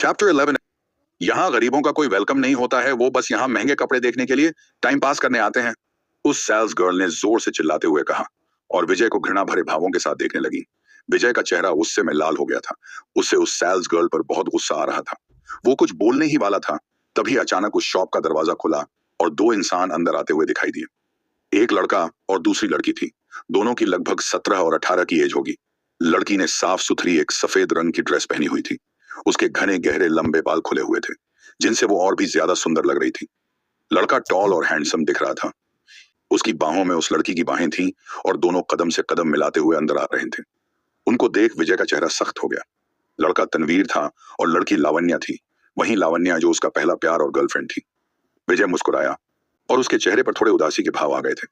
Chapter 11। यहाँ गरीबों का कोई वेलकम नहीं होता है, वो बस यहाँ महंगे कपड़े देखने के लिए टाइम पास करने आते हैं, उस सेल्स गर्ल ने जोर से चिल्लाते हुए कहा और विजय को घृणा भरे भावों के साथ देखने लगी। विजय का चेहरा गुस्से में लाल हो गया था। उसे उस सेल्स गर्ल पर बहुत गुस्सा आ रहा था। वो कुछ बोलने ही वाला था, तभी अचानक उस शॉप का दरवाजा खुला और दो इंसान अंदर आते हुए दिखाई दिए। एक लड़का और दूसरी लड़की थी। दोनों की लगभग 17 और 18 की एज होगी। लड़की ने साफ सुथरी एक सफेद रंग की ड्रेस पहनी हुई थी। उसके घने गहरे लंबे बाल खुले हुए थे, जिनसे वो और भी ज्यादा सुंदर लग रही थी। लड़का टॉल और हैंडसम दिख रहा था। उसकी बाहों में उस लड़की की बाहें थीं और दोनों कदम से कदम मिलाते हुए अंदर आ रहे थे। उनको देख विजय का चेहरा सख्त हो गया। लड़का तनवीर था और लड़की लावण्या थी। वहीं लावण्या जो उसका पहला प्यार और गर्लफ्रेंड थी। विजय मुस्कुराया और उसके चेहरे पर थोड़े उदासी के भाव आ गए थे।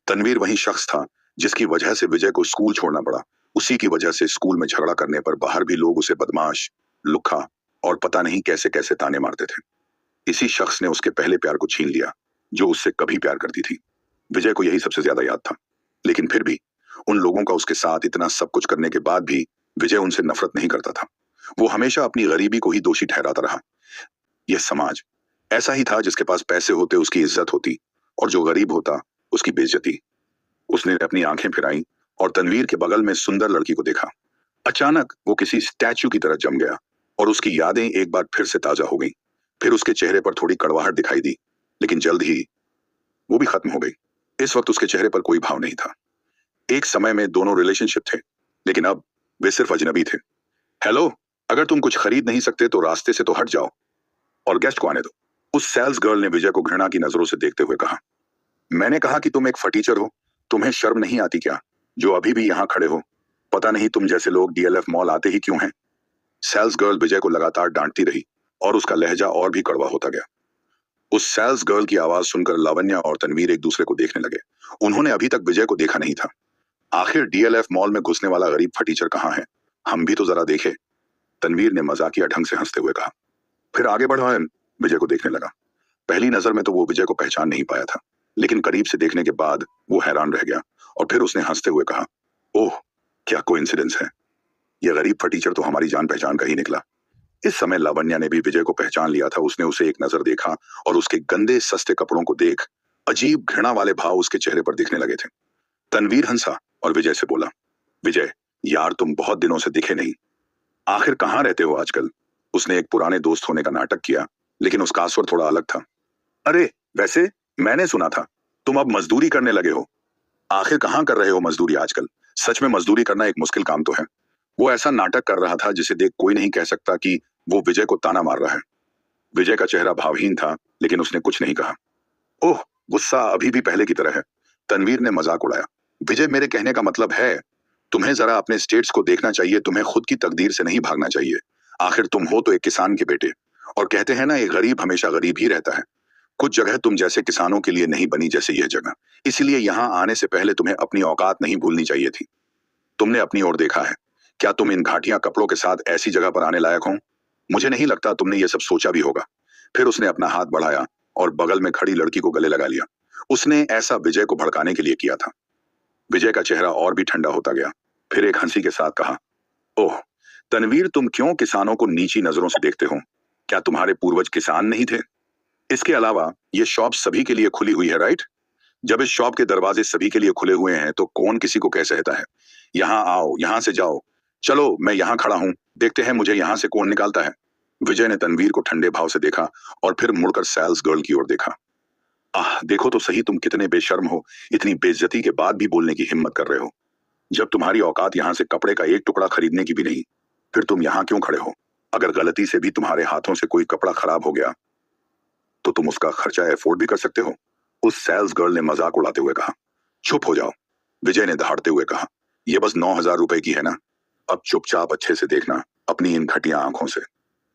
तनवीर वही शख्स था जिसकी वजह से विजय को स्कूल छोड़ना पड़ा। उसी की वजह से स्कूल में झगड़ा करने पर बाहर भी लोग उसे बदमाश, लुक्खा और पता नहीं कैसे कैसे ताने मारते थे। इसी शख्स ने उसके पहले प्यार को छीन लिया, जो उससे कभी प्यार करती थी। विजय को यही सबसे ज्यादा याद था। लेकिन फिर भी उन लोगों का उसके साथ इतना सब कुछ करने के बाद भी विजय उनसे नफरत नहीं करता था। वो हमेशा अपनी गरीबी को ही दोषी ठहराता रहा। यह समाज ऐसा ही था, जिसके पास पैसे होते उसकी इज्जत होती और जो गरीब होता उसकी बेइज्जती। उसने अपनी आंखें फिराई और तनवीर के बगल में सुंदर लड़की को देखा। अचानक वो किसी स्टैच्यू की तरह जम गया और उसकी यादें एक बार फिर से ताजा हो गईं। फिर उसके चेहरे पर थोड़ी कड़वाहट दिखाई दी, लेकिन जल्द ही वो भी खत्म हो गई। इस वक्त उसके चेहरे पर कोई भाव नहीं था। एक समय में दोनों रिलेशनशिप थे, लेकिन अब वे सिर्फ अजनबी थे। हेलो, अगर तुम कुछ खरीद नहीं सकते तो रास्ते से तो हट जाओ और गेस्ट को आने दो, उस सेल्स गर्ल ने विजय को घृणा की नजरों से देखते हुए कहा। मैंने कहा कि तुम एक फटीचर हो, तुम्हें शर्म नहीं आती क्या, जो अभी भी यहाँ खड़े हो? पता नहीं तुम जैसे लोग डीएलएफ मॉल आते ही क्यों हैं? सेल्स गर्ल विजय को लगातार डांटती रही और उसका लहजा और भी कड़वा होता गया। उस सेल्स गर्ल की आवाज सुनकर लावण्या और तनवीर एक दूसरे को देखने लगे। उन्होंने अभी तक विजय को देखा नहीं था। आखिर डीएलएफ मॉल में घुसने वाला गरीब फटीचर कहाँ है? हम भी तो जरा देखे, तनवीर ने मजाकिया ढंग से हंसते हुए कहा। फिर आगे बढ़ा विजय को देखने लगा। पहली नजर में तो वो विजय को पहचान नहीं पाया था, लेकिन करीब से देखने के बाद वो हैरान रह गया और फिर उसने हंसते हुए कहा, ओह, क्या कोइंसिडेंस है। यह गरीब फटीचर तो हमारी जान पहचान का ही निकला। इस समय लावण्या ने भी विजय को पहचान लिया था। उसने उसे एक नजर देखा और उसके गंदे सस्ते कपड़ों को देख अजीब घृणा वाले भाव उसके चेहरे पर दिखने लगे थे। तनवीर हंसा और विजय से बोला, विजय यार, तुम बहुत दिनों से दिखे नहीं, आखिर कहाँ रहते हो आजकल? उसने एक पुराने दोस्त होने का नाटक किया, लेकिन उसका स्वर थोड़ा अलग था। अरे वैसे मैंने सुना था तुम अब मजदूरी करने लगे हो। आखिर कहाँ कर रहे हो मजदूरी आजकल? सच में मजदूरी करना एक मुश्किल काम तो है। वो ऐसा नाटक कर रहा था जिसे देख कोई नहीं कह सकता कि वो विजय को ताना मार रहा है। विजय का चेहरा भावहीन था, लेकिन उसने कुछ नहीं कहा। ओह, गुस्सा अभी भी पहले की तरह है, तनवीर ने मजाक उड़ाया। विजय, मेरे कहने का मतलब है तुम्हें जरा अपने स्टेट्स को देखना चाहिए। तुम्हें खुद की तकदीर से नहीं भागना चाहिए। आखिर तुम हो तो एक किसान के बेटे, और कहते हैं ना, एक गरीब हमेशा गरीब ही रहता है। कुछ जगह तुम जैसे किसानों के लिए नहीं बनी, जैसे यह जगह। इसलिए यहाँ आने से पहले तुम्हें अपनी औकात नहीं भूलनी चाहिए थी। तुमने अपनी ओर देखा है? क्या तुम इन घाटिया कपड़ों के साथ ऐसी जगह पर आने लायक हो? मुझे नहीं लगता तुमने ये सब सोचा भी होगा। फिर उसने अपना हाथ बढ़ाया और बगल में खड़ी लड़की को गले लगा लिया। उसने ऐसा विजय को भड़काने के लिए किया था। विजय का चेहरा और भी ठंडा होता गया। फिर एक हंसी के साथ कहा, ओह तनवीर, तुम क्यों किसानों को नीची नजरों से देखते हो? क्या तुम्हारे पूर्वज किसान नहीं थे? इसके अलावा ये शॉप सभी के लिए खुली हुई है, राइट? जब इस शॉप के दरवाजे सभी के लिए खुले हुए हैं तो कौन किसी को कह सहता है? यहाँ आओ, यहाँ से जाओ। चलो, मैं यहाँ खड़ा हूँ, देखते हैं मुझे यहाँ से कौन निकालता है। विजय ने तनवीर को ठंडे भाव से देखा और फिर मुड़कर सेल्स गर्ल की ओर देखा। आह, देखो तो सही, तुम कितने बेशर्म हो। इतनी बेइज्जती के बाद भी बोलने की हिम्मत कर रहे हो। जब तुम्हारी औकात यहाँ से कपड़े का एक टुकड़ा खरीदने की भी नहीं, फिर तुम यहाँ क्यों खड़े हो? अगर गलती से भी तुम्हारे हाथों से कोई कपड़ा खराब हो गया तो तुम उसका खर्चा अफोर्ड भी कर सकते हो। उस सेल्स गर्ल ने मजाक उड़ाते हुए कहा। चुप हो जाओ, विजय ने दहाड़ते हुए कहा। यह बस 9,000 रुपए की है ना? अब चुपचाप अच्छे से देखना अपनी इन घटिया आंखों से।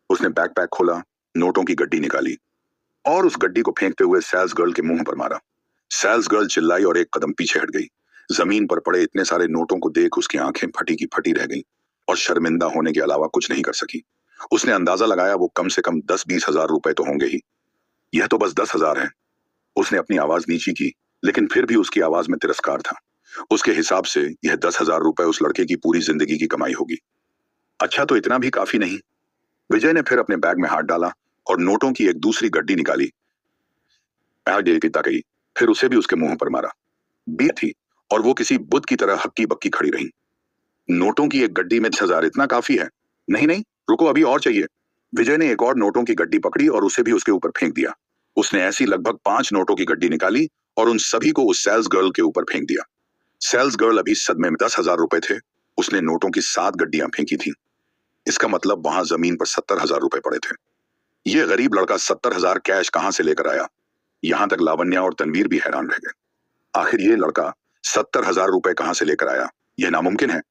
उसने बैकपैक खोला, नोटों की गड्डी निकाली और उस गड्डी को फेंकते हुए सेल्स गर्ल के मुंह पर मारा। सेल्स गर्ल चिल्लाई और एक कदम पीछे हट गई। जमीन पर पड़े इतने सारे नोटों को देख उसकी आंखें फटी की फटी रह गईं और शर्मिंदा होने के अलावा कुछ नहीं कर सकी। उसने अंदाजा लगाया वो कम से कम 10-20 हजार रुपए तो होंगे ही। यह तो बस 10,000 है। उसने अपनी आवाज नीची की, लेकिन फिर भी उसकी आवाज में तिरस्कार था। उसके हिसाब से यह 10,000 रुपए उस लड़के की पूरी जिंदगी की कमाई होगी। अच्छा, तो इतना भी काफी नहीं? विजय ने फिर अपने बैग में हाथ डाला और नोटों की एक दूसरी गड्डी निकाली। पिता गई, फिर उसे भी उसके मुंह पर मारा। बी थी और वो किसी बुद्ध की तरह हक्की बक्की खड़ी रही। नोटों की एक गड्डी में 10,000 इतना काफी है। नहीं नहीं, रुको, अभी और चाहिए। विजय ने एक और नोटों की गड्डी पकड़ी और उसे भी उसके ऊपर फेंक दिया। उसने ऐसी लगभग 5 नोटों की गड्डी निकाली और उन सभी को उस सेल्स गर्ल के ऊपर फेंक दिया। सेल्स गर्ल अभी सदमे में 10,000 रुपए थे। उसने नोटों की 7 गड्डियां फेंकी थी। इसका मतलब वहां जमीन पर 70,000 रुपए पड़े थे। ये गरीब लड़का 70,000 कैश कहां से लेकर आया? यहां तक लावण्या और तनवीर भी हैरान रह गए। आखिर ये लड़का 70,000 रुपए कहां से लेकर आया? यह नामुमकिन है।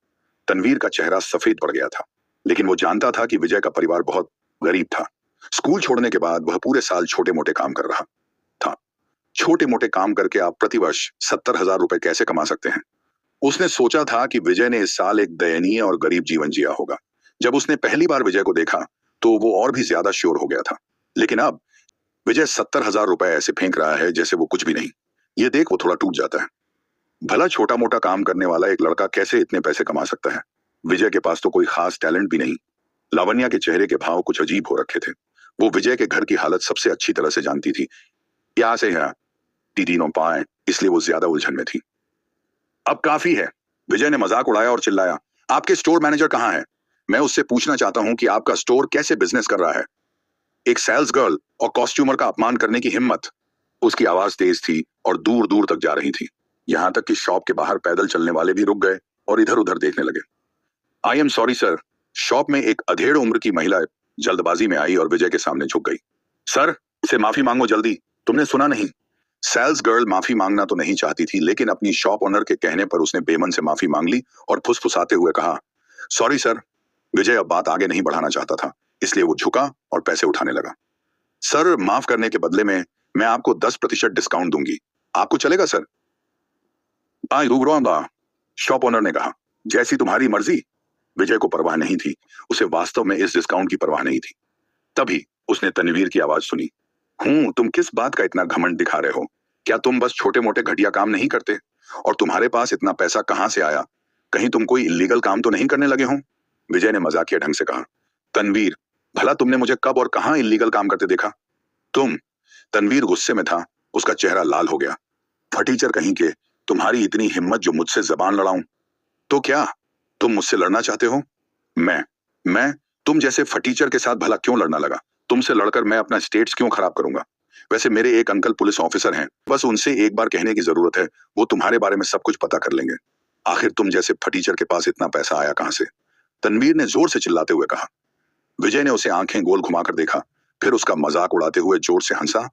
तनवीर का चेहरा सफेद पड़ गया था, लेकिन वो जानता था कि विजय का परिवार बहुत गरीब था। स्कूल छोड़ने के बाद वह पूरे साल छोटे मोटे काम कर रहा था। छोटे मोटे काम करके आप प्रतिवर्ष 70,000 रुपए कैसे कमा सकते हैं? उसने सोचा था कि विजय ने इस साल एक दयनीय और गरीब जीवन जिया होगा। जब उसने पहली बार विजय को देखा तो वो और भी ज्यादा श्योर हो गया था, लेकिन अब विजय 70,000 रुपए ऐसे फेंक रहा है जैसे वो कुछ भी नहीं। ये देख वो थोड़ा टूट जाता है। भला छोटा मोटा काम करने वाला एक लड़का कैसे इतने पैसे कमा सकता है? विजय के पास तो कोई खास टैलेंट भी नहीं। लावण्या के चेहरे के भाव कुछ अजीब हो रखे थे। वो विजय के घर की हालत सबसे अच्छी तरह से जानती थी। क्या से है तीनों पाए, इसलिए वो ज्यादा उलझन में थी। अब काफी है, विजय ने मजाक उड़ाया और चिल्लाया, आपके स्टोर मैनेजर कहाँ है? मैं उससे पूछना चाहता हूँ कि आपका स्टोर कैसे बिजनेस कर रहा है। एक सेल्स गर्ल और कॉस्ट्यूमर का अपमान करने की हिम्मत। उसकी आवाज तेज थी और दूर दूर तक जा रही थी। यहां तक कि शॉप के बाहर पैदल चलने वाले भी रुक गए और इधर उधर देखने लगे। I am sorry sir. Shop में एक अधेड़ उम्र की महिला जल्दबाजी में आई और विजय के सामने झुक गई। सर, से माफी मांगो जल्दी। तुमने सुना नहीं? सेल्स गर्ल माफी मांगना तो नहीं चाहती थी, लेकिन अपनी शॉप ओनर के कहने पर उसने बेमन से माफी मांग ली और फुसफुसाते हुए कहा, सॉरी सर। विजय अब बात आगे नहीं बढ़ाना चाहता था, इसलिए वो झुका और पैसे उठाने लगा। सर, माफ करने के बदले में मैं आपको 10% डिस्काउंट दूंगी। आपको चलेगा सर? शॉप ओनर ने कहा, जैसी तुम्हारी मर्जी। विजय को परवाह नहीं थी, उसे वास्तव में इस डिस्काउंट की परवाह नहीं थी। तभी उसने तनवीर की आवाज सुनी, तुम किस बात का इतना घमंड दिखा रहे हो? क्या तुम बस छोटे मोटे घटिया काम नहीं करते? और तुम्हारे पास इतना पैसा कहां से आया? कहीं तुम कोई इलीगल काम तो नहीं करने लगे हो? विजय ने मजाकिया ढंग से कहा। तनवीर, भला तुमने मुझे कब और कहां इलीगल काम करते देखा? तुम। तनवीर गुस्से में था, उसका चेहरा लाल हो गया। फटीचर कहीं के, तुम्हारी इतनी हिम्मत जो मुझसे जबान लड़ाऊं? तो क्या तुम मुझसे लड़ना चाहते हो? मैं तुम जैसे फटीचर के साथ भला क्यों लड़ना लगा? तुमसे लड़कर मैं अपना स्टेट्स क्यों खराब करूंगा? वैसे मेरे एक अंकल पुलिस ऑफिसर हैं, बस उनसे एक बार कहने की जरूरत है, वो तुम्हारे बारे में सब कुछ पता कर लेंगे। आखिर तुम जैसे फटीचर के पास इतना पैसा आया कहां से? तनवीर ने जोर से चिल्लाते हुए कहा। विजय ने उसे आंखें गोल घुमाकर देखा, फिर उसका मजाक उड़ाते हुए जोर से हंसा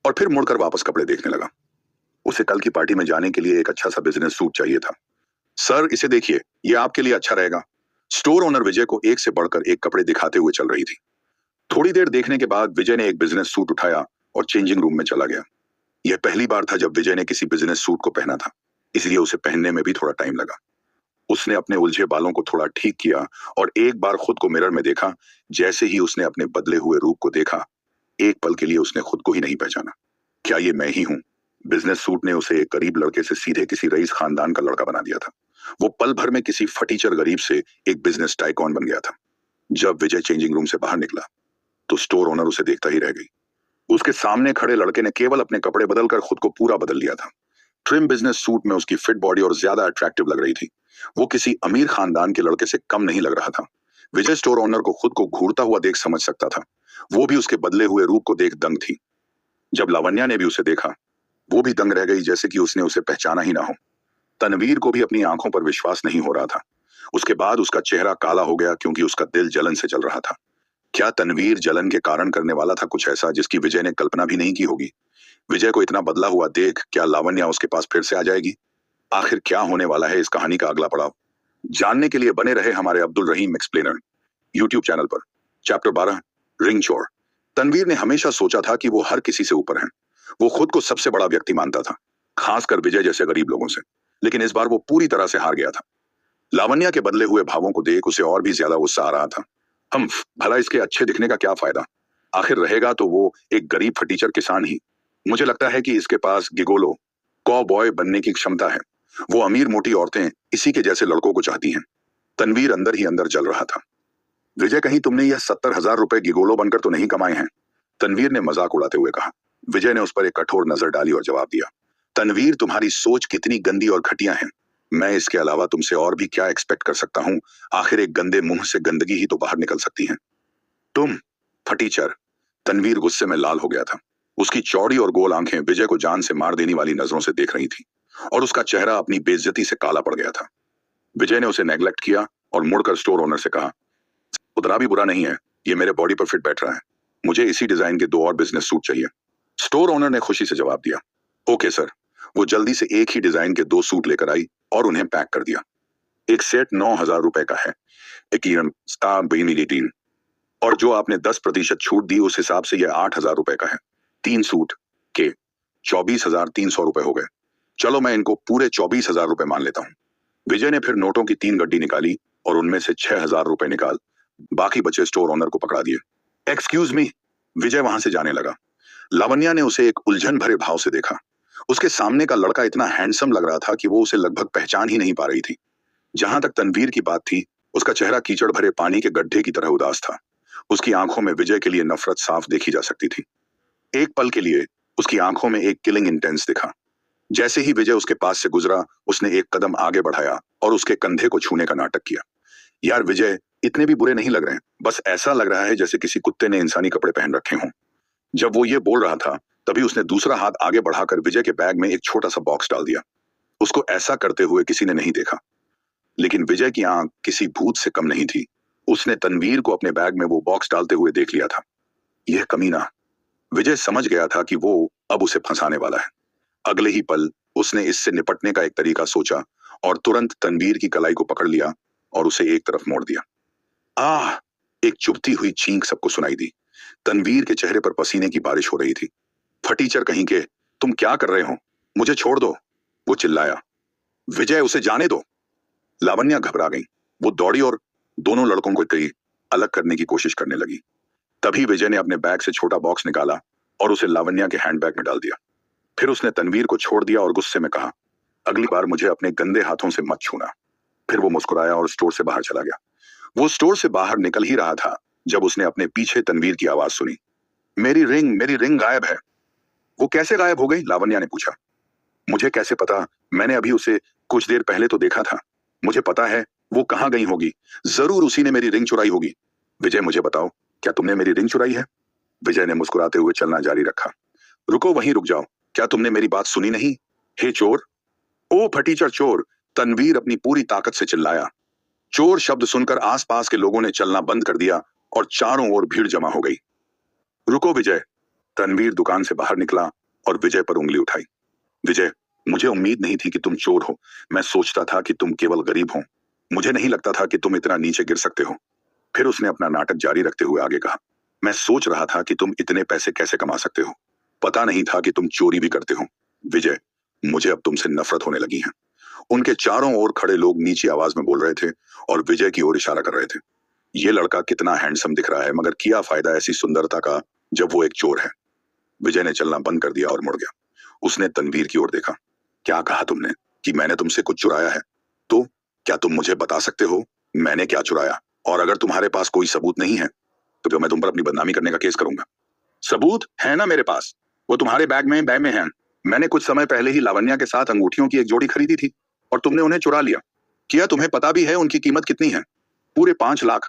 और फिर मुड़कर वापस कपड़े देखने लगा। उसे कल की पार्टी में जाने के लिए एक अच्छा सा बिजनेस सूट चाहिए था। सर, इसे देखिए, ये आपके लिए अच्छा रहेगा। स्टोर ओनर विजय को एक से बढ़कर एक कपड़े दिखाते हुए चल रही थी। थोड़ी देर देखने के बाद विजय ने एक बिजनेस सूट उठाया और चेंजिंग रूम में चला गया। यह पहली बार था जब विजय ने किसी बिजनेस सूट को पहना था, इसलिए उसे पहनने में भी थोड़ा टाइम लगा। उसने अपने उलझे बालों को थोड़ा ठीक किया और एक बार खुद को मिरर में देखा। जैसे ही उसने अपने बदले हुए रूप को देखा, एक पल के लिए उसने खुद को ही नहीं पहचाना। क्या ये मैं ही हूं? बिजनेस सूट ने उसे एक गरीब लड़के से सीधे किसी रईस खानदान का लड़का बना दिया था। वो पल भर में किसी फटीचर गरीब से एक बिजनेस टाइकॉन बन गया था। जब विजय चेंजिंग रूम से बाहर निकला तो स्टोर ओनर उसे देखता ही रह गई। उसके सामने खड़े लड़के ने केवल अपने कपड़े बदलकर खुद को पूरा बदल लिया था। ट्रिम बिजनेस सूट में उसकी फिट बॉडी और ज्यादा अट्रैक्टिव लग रही थी। वो किसी अमीर खानदान के लड़के से कम नहीं लग रहा था। विजय स्टोर ओनर को खुद को घूरता हुआ देख समझ सकता था। वो भी उसके बदले हुए रूप को देख दंग थी। जब लावण्या ने भी उसे देखा, वो भी दंग रह गई, जैसे कि उसने उसे पहचाना ही ना हो। तनवीर को भी अपनी आंखों पर विश्वास नहीं हो रहा था। उसके बाद उसका चेहरा काला हो गया क्योंकि उसका दिल जलन से जल रहा था। क्या तनवीर जलन के कारण करने वाला था कुछ ऐसा जिसकी विजय ने कल्पना भी नहीं की होगी? विजय को इतना बदला हुआ देख क्या लावण्या उसके पास फिर से आ जाएगी? आखिर क्या होने वाला है इस कहानी का अगला पड़ाव? जानने के लिए बने रहे हमारे अब्दुल रहीम एक्सप्लेनर यूट्यूब चैनल पर। चैप्टर 12, रिंग चोर। तनवीर ने हमेशा सोचा था कि वो हर किसी से ऊपर है। वो खुद को सबसे बड़ा व्यक्ति मानता था, खासकर विजय जैसे गरीब लोगों से। लेकिन इस बार वो पूरी तरह से हार गया था। लावण्या के बदले हुए भावों को देख उसे और भी ज्यादा गुस्सा आ रहा था। भला इसके अच्छे दिखने का क्या फायदा? आखिर रहेगा तो वो एक गरीब फटीचर किसान ही। मुझे लगता है कि इसके पास गिगोलो कॉबॉय बनने की क्षमता है। वो अमीर मोटी औरतें इसी के जैसे लड़कों को चाहती हैं। तनवीर अंदर ही अंदर जल रहा था। विजय, कहीं तुमने यह 70,000 रुपए गिगोलो बनकर तो नहीं कमाए हैं? तनवीर ने मजाक उड़ाते हुए कहा। विजय ने उस पर एक कठोर नजर डाली और जवाब दिया, तनवीर, तुम्हारी सोच कितनी गंदी और घटिया है। मैं इसके अलावा तुमसे और भी क्या एक्सपेक्ट कर सकता हूँ? आखिर एक गंदे मुंह से गंदगी ही तो बाहर निकल सकती है। तुम फटीचर। तनवीर गुस्से में लाल हो गया था। उसकी चौड़ी और गोल आंखें विजय को जान से मार देने वाली नजरों से देख रही थी और उसका चेहरा अपनी बेइज्जती से काला पड़ गया था। विजय ने उसे नेग्लेक्ट किया और मुड़कर स्टोर ओनर से कहा, उतना भी बुरा नहीं है, ये मेरे बॉडी पर फिट बैठ रहा है। मुझे इसी डिजाइन के 2 और बिजनेस सूट चाहिए। स्टोर ओनर ने खुशी से जवाब दिया, ओके सर। वो जल्दी से एक ही डिजाइन के 2 सूट लेकर आई और उन्हें पैक कर दिया। एक सेट 9,000 रुपए का है, और जो आपने 10% छूट दी उस हिसाब से यह 8,000 रुपए का है। 3 सूट के 24,300 रुपए हो गए। चलो मैं इनको पूरे 24,000 रुपए मान लेता हूँ। विजय ने फिर नोटों की 3 गड्डी निकाली और उनमें से 6,000 रुपए निकाल बाकी बचे स्टोर ओनर को पकड़ा दिए। Excuse me. विजय वहां से जाने लगा। लावण्या ने उसे एक उलझन भरे भाव से देखा। उसके सामने का लड़का इतना हैंडसम लग रहा था कि वो उसे लगभग पहचान ही नहीं पा रही थी। जहां तक तनवीर की बात थी, उसका चेहरा कीचड़ भरे पानी के गड्ढे की तरह उदास था। उसकी आंखों में विजय के लिए नफरत साफ देखी जा सकती थी। एक पल के लिए उसकी आंखों में एक किलिंग इंटेंस दिखा। जैसे ही विजय उसके पास से गुजरा, उसने एक कदम आगे बढ़ाया और उसके कंधे को छूने का नाटक किया। यार विजय, इतने भी बुरे नहीं लग रहे हैं, बस ऐसा लग रहा है जैसे किसी कुत्ते ने इंसानी कपड़े पहन रखे हों। जब वो ये बोल रहा था, तभी उसने दूसरा हाथ आगे बढ़ाकर विजय के बैग में एक छोटा सा बॉक्स डाल दिया। उसको ऐसा करते हुए किसी ने नहीं देखा, लेकिन विजय की आंख किसी भूत से कम नहीं थी। उसने तनवीर को अपने बैग में वो बॉक्स डालते हुए देख लिया था। यह कमीना। विजय समझ गया था कि वो अब उसे फंसाने वाला है। अगले ही पल उसने इससे निपटने का एक तरीका सोचा और तुरंत तनवीर की कलाई को पकड़ लिया और उसे एक तरफ मोड़ दिया। आह! एक चुभती हुई चीख सबको सुनाई दी। तनवीर के चेहरे पर पसीने की बारिश हो रही थी। फटीचर कहीं के, तुम क्या कर रहे हो? मुझे छोड़ दो, वो चिल्लाया। विजय, उसे जाने दो। लावण्या घबरा गई। वो दौड़ी और दोनों लड़कों को कई अलग करने की कोशिश करने लगी। तभी विजय ने अपने बैग से छोटा बॉक्स निकाला और उसे लावण्या के हैंडबैग में डाल दिया। फिर उसने तनवीर को छोड़ दिया और गुस्से में कहा, अगली बार मुझे अपने गंदे हाथों से मत छूना। फिर वो मुस्कुराया और स्टोर से बाहर चला गया। वो स्टोर से बाहर निकल ही रहा था जब उसने अपने पीछे तनवीर की आवाज सुनी, मेरी रिंग गायब है। वो कैसे गायब हो गई? लावण्या ने पूछा। मुझे कैसे पता? मैंने अभी उसे कुछ देर पहले तो देखा था। मुझे पता है वो कहाँ गई होगी। जरूर उसी ने मेरी रिंग चुराई होगी। विजय, मुझे बताओ, क्या तुमने मेरी रिंग चुराई है? विजय ने मुस्कुराते हुए चलना जारी रखा। रुको, वहीं रुक जाओ। क्या तुमने मेरी बात सुनी नहीं? हे चोर! ओ फटीचर चोर! तनवीर अपनी पूरी ताकत से चिल्लाया। चोर शब्द सुनकर आसपास के लोगों ने चलना बंद कर दिया और चारों ओर भीड़ जमा हो गई। रुको विजय! तनवीर दुकान से बाहर निकला और विजय पर उंगली उठाई। विजय, मुझे उम्मीद नहीं थी कि तुम चोर हो। मैं सोचता था कि तुम केवल गरीब हो। मुझे नहीं लगता था कि तुम इतना नीचे गिर सकते हो। फिर उसने अपना नाटक जारी रखते हुए आगे कहा, मैं सोच रहा था कि तुम इतने पैसे कैसे कमा सकते हो। पता नहीं था कि तुम चोरी भी करते हो। विजय, मुझे अब तुमसे नफरत होने लगी है। उनके चारों ओर खड़े लोग नीची आवाज में बोल रहे थे और विजय की ओर इशारा कर रहे थे। ये लड़का कितना हैंडसम दिख रहा है, मगर क्या फायदा ऐसी सुंदरता का जब वो एक चोर है। विजय ने चलना बंद कर दिया और मुड़ गया। उसने तनवीर की ओर देखा। क्या कहा तुमने कि मैंने तुमसे कुछ चुराया है? तो क्या तुम मुझे बता सकते हो मैंने क्या चुराया? और अगर तुम्हारे पास कोई सबूत नहीं है तो मैं तुम पर अपनी बदनामी करने का केस करूंगा। सबूत है ना मेरे पास, वो तुम्हारे बैग में है। मैंने कुछ समय पहले ही लावण्या के साथ अंगूठियों की एक जोड़ी खरीदी थी और तुमने उन्हें चुरा लिया। क्या तुम्हें पता भी है उनकी कीमत कितनी है? पूरे 5 लाख।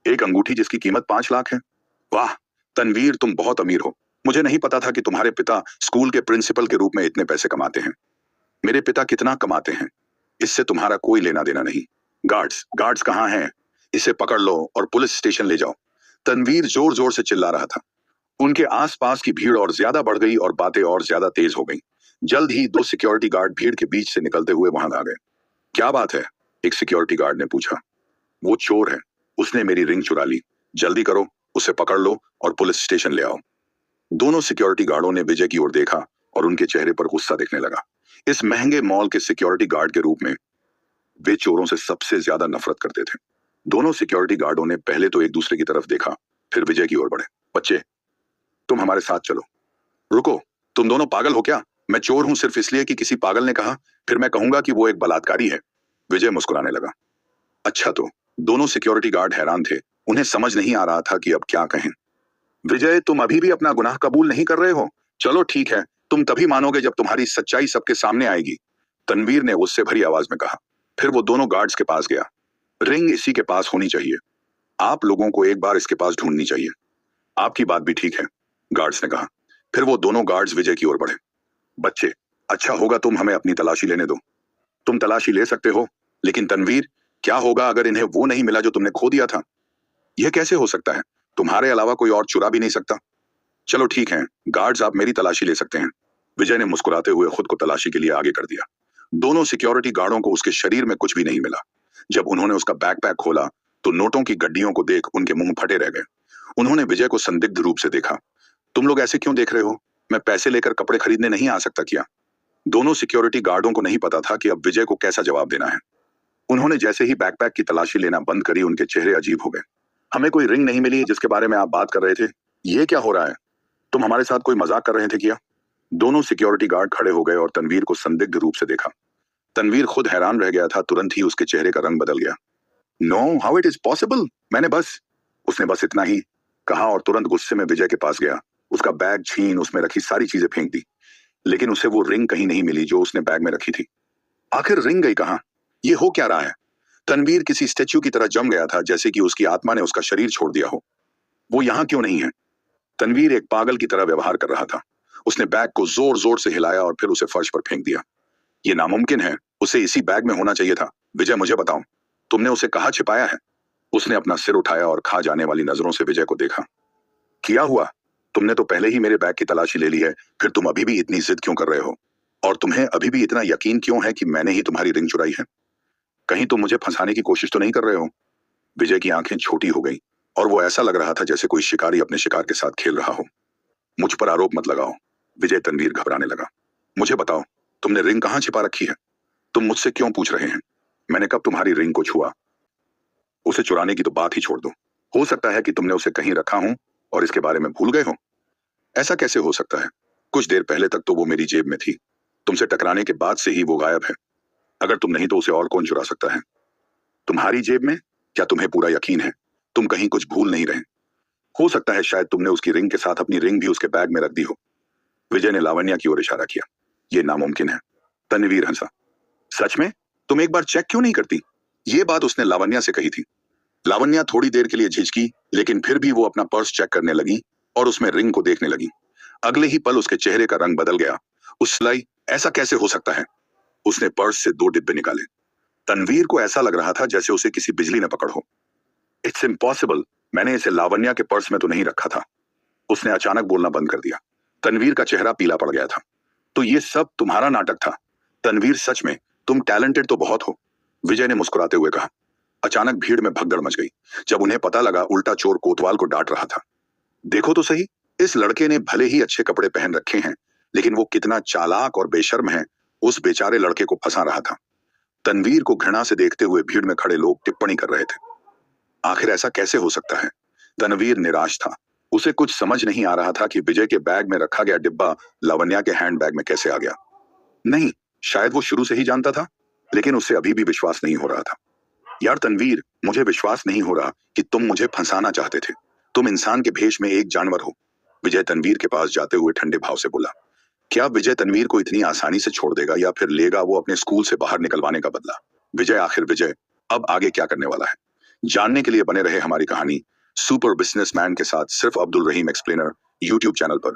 एक अंगूठी जिसकी कीमत 5 लाख है। वाह तनवीर, तुम बहुत अमीर हो। मुझे नहीं पता था कि तुम्हारे पिता स्कूल के प्रिंसिपल के रूप में इतने पैसे कमाते हैं। मेरे पिता कितना कमाते हैं इससे तुम्हारा कोई लेना देना नहीं। गार्ड्स कहाँ हैं? इसे पकड़ लो और पुलिस स्टेशन ले जाओ। तनवीर जोर जोर से चिल्ला रहा था। उनके आसपास की भीड़ और ज्यादा बढ़ गई और बातें और ज्यादा तेज हो गईं। जल्द ही 2 सिक्योरिटी गार्ड भीड़ के बीच से निकलते हुए वहां आ गए। क्या बात है? एक सिक्योरिटी गार्ड ने पूछा। वो चोर है, उसने मेरी रिंग चुरा ली। जल्दी करो, उसे पकड़ लो और पुलिस स्टेशन ले आओ। दोनों सिक्योरिटी गार्डों ने विजय की ओर देखा और उनके चेहरे पर गुस्सा दिखने लगा। इस महंगे मॉल के सिक्योरिटी गार्ड के रूप में वे चोरों से सबसे ज्यादा नफरत करते थे। दोनों सिक्योरिटी गार्डों ने पहले तो एक दूसरे की तरफ देखा, फिर विजय की ओर बढ़े। बच्चे, तुम हमारे साथ चलो। रुको, तुम दोनों पागल हो क्या? मैं चोर हूं सिर्फ इसलिए कि किसी पागल ने कहा, फिर मैं कहूंगा कि वो एक बलात्कारी है। विजय मुस्कुराने लगा। अच्छा तो दोनों सिक्योरिटी गार्ड हैरान थे। उन्हें समझ नहीं आ रहा था कि अब क्या कहें। विजय, तुम अभी भी अपना गुनाह कबूल नहीं कर रहे हो? चलो ठीक है, तुम तभी मानोगे जब तुम्हारी सच्चाई सबके सामने आएगी, तनवीर ने गुस्से भरी आवाज में कहा। फिर वो दोनों गार्ड्स के पास गया। रिंग इसी के पास होनी चाहिए। आप लोगों को एक बार इसके पास ढूंढनी चाहिए। आपकी बात भी ठीक है, गार्ड्स ने कहा। फिर वो दोनों गार्ड्स विजय की ओर बढ़े। बच्चे, अच्छा होगा तुम हमें अपनी तलाशी लेने दो। तुम तलाशी ले सकते हो, लेकिन तनवीर, क्या होगा अगर इन्हें वो नहीं मिला जो तुमने खो दिया था? यह कैसे हो सकता है? तुम्हारे अलावा कोई और चुरा भी नहीं सकता। चलो ठीक है, गार्ड्स, आप मेरी तलाशी ले सकते हैं। विजय ने मुस्कुराते हुए खुद को तलाशी के लिए आगे कर दिया। दोनों सिक्योरिटी गार्डों को उसके शरीर में कुछ भी नहीं मिला। जब उन्होंने उसका बैकपैक खोला तो नोटों की गड्डियों को देख उनके मुंह फटे रह गए। उन्होंने विजय को संदिग्ध रूप से देखा। तुम लोग ऐसे क्यों देख रहे हो? मैं पैसे लेकर कपड़े खरीदने नहीं आ सकता क्या? दोनों सिक्योरिटी गार्डों को नहीं पता था कि अब विजय को कैसा जवाब देना है। उन्होंने जैसे ही बैकपैक की तलाशी लेना बंद करी, उनके चेहरे अजीब हो गए। हमें कोई रिंग नहीं मिली जिसके बारे में आप बात कर रहे थे। ये क्या हो रहा है? तुम हमारे साथ कोई मजाक कर रहे थे क्या? दोनों सिक्योरिटी गार्ड खड़े हो गए और तनवीर को संदिग्ध रूप से देखा। तनवीर खुद हैरान रह गया था। तुरंत ही उसके चेहरे का रंग बदल गया। No, how it is possible? उसने बस इतना ही कहा और तुरंत गुस्से में विजय के पास गया। उसका बैग छीन उसमें रखी सारी चीजें फेंक दी, लेकिन उसे वो रिंग कहीं नहीं मिली जो उसने बैग में रखी थी। आखिर रिंग गई कहाँ? ये हो क्या रहा है? तनवीर किसी स्टैच्यू की तरह जम गया था, जैसे कि उसकी आत्मा ने उसका शरीर छोड़ दिया हो। वो यहाँ क्यों नहीं है? तनवीर एक पागल की तरह व्यवहार कर रहा था। उसने बैग को जोर जोर से हिलाया और फिर उसे फर्श पर फेंक दिया। ये नामुमकिन है, उसे इसी बैग में होना चाहिए था। विजय, मुझे बताओ, तुमने उसे कहाँ छिपाया है? उसने अपना सिर उठाया और खा जाने वाली नजरों से विजय को देखा। क्या हुआ? तुमने तो पहले ही मेरे बैग की तलाशी ले ली है, फिर तुम अभी भी इतनी जिद क्यों कर रहे हो? और तुम्हें अभी भी इतना यकीन क्यों है कि मैंने ही तुम्हारी रिंग चुराई है? कहीं तुम मुझे फंसाने की कोशिश तो नहीं कर रहे हो? विजय की आंखें छोटी हो गई और वो ऐसा लग रहा था जैसे कोई शिकारी अपने शिकार के साथ खेल रहा हो। मुझ पर आरोप मत लगाओ, विजय। तनवीर घबराने लगा। मुझे बताओ, तुमने रिंग कहाँ छिपा रखी है? तुम मुझसे क्यों पूछ रहे हैं? मैंने कब तुम्हारी रिंग को छुआ? उसे चुराने की तो बात ही छोड़ दो। हो सकता है कि तुमने उसे कहीं रखा हो और इसके बारे में भूल गए हो। ऐसा कैसे हो सकता है? कुछ देर पहले तक तो वो मेरी जेब में थी। तुमसे टकराने के बाद से ही वो गायब है। अगर तुम नहीं तो उसे और कौन चुरा सकता है? तुम्हारी जेब में? क्या तुम्हें पूरा यकीन है तुम कहीं कुछ भूल नहीं रहे? हो सकता है शायद तुमने उसकी रिंग के साथ अपनी रिंग भी उसके बैग में रख दी हो। विजय ने लावण्या की ओर इशारा किया। यह नामुमकिन है। तनवीर हंसा। सच में? तुम एक बार चेक क्यों नहीं करती? ये बात उसने लावण्या से कही थी। लावण्या थोड़ी देर के लिए झिझकी, लेकिन फिर भी वो अपना पर्स चेक करने लगी और उसमें रिंग को देखने लगी। अगले ही पल उसके चेहरे का रंग बदल गया। उस लाई, ऐसा कैसे हो सकता है? उसने पर्स से 2 डिब्बे निकाले। तनवीर को ऐसा लग रहा था जैसे उसे किसी बिजली ने पकड़ हो। इट्स इम्पॉसिबल, मैंने इसे लावण्या के पर्स में तो नहीं रखा था। उसने अचानक बोलना बंद कर दिया। तनवीर का चेहरा पीला पड़ गया था। तो ये सब तुम्हारा नाटक था? तनवीर, सच में तुम टैलेंटेड तो बहुत हो, विजय ने मुस्कुराते हुए कहा। अचानक भीड़ में भगदड़ मच गई। जब उन्हें पता लगा, उल्टा चोर कोतवाल को डांट रहा था। देखो तो सही, इस लड़के ने भले ही अच्छे कपड़े पहन रखे हैं, लेकिन वो कितना चालाक और बेशर्म है। उस बेचारे लड़के को फंसा रहा था। तनवीर को घृणा से देखते हुए भीड़ में खड़े लोग टिप्पणी कर रहे थे। आखिर ऐसा कैसे हो सकता है? तनवीर निराश था। उसे कुछ समझ नहीं आ रहा था कि विजय के बैग में रखा गया डिब्बा लावण्या के हैंड बैग में कैसे आ गया। नहीं, शायद वो शुरू से ही जानता था, लेकिन उसे अभी भी विश्वास नहीं हो रहा था। यार तनवीर, मुझे विश्वास नहीं हो रहा कि तुम मुझे फंसाना चाहते थे। तुम इंसान के भेष में एक जानवर हो। विजय तनवीर के पास जाते हुए ठंडे भाव से बोला। क्या विजय तनवीर को इतनी आसानी से छोड़ देगा या फिर लेगा वो अपने स्कूल से बाहर निकलवाने का बदला? आखिर विजय अब आगे क्या करने वाला है? जानने के लिए बने रहे हमारी कहानी सुपर बिजनेसमैन के साथ, सिर्फ अब्दुल रहीम एक्सप्लेनर यूट्यूब चैनल पर।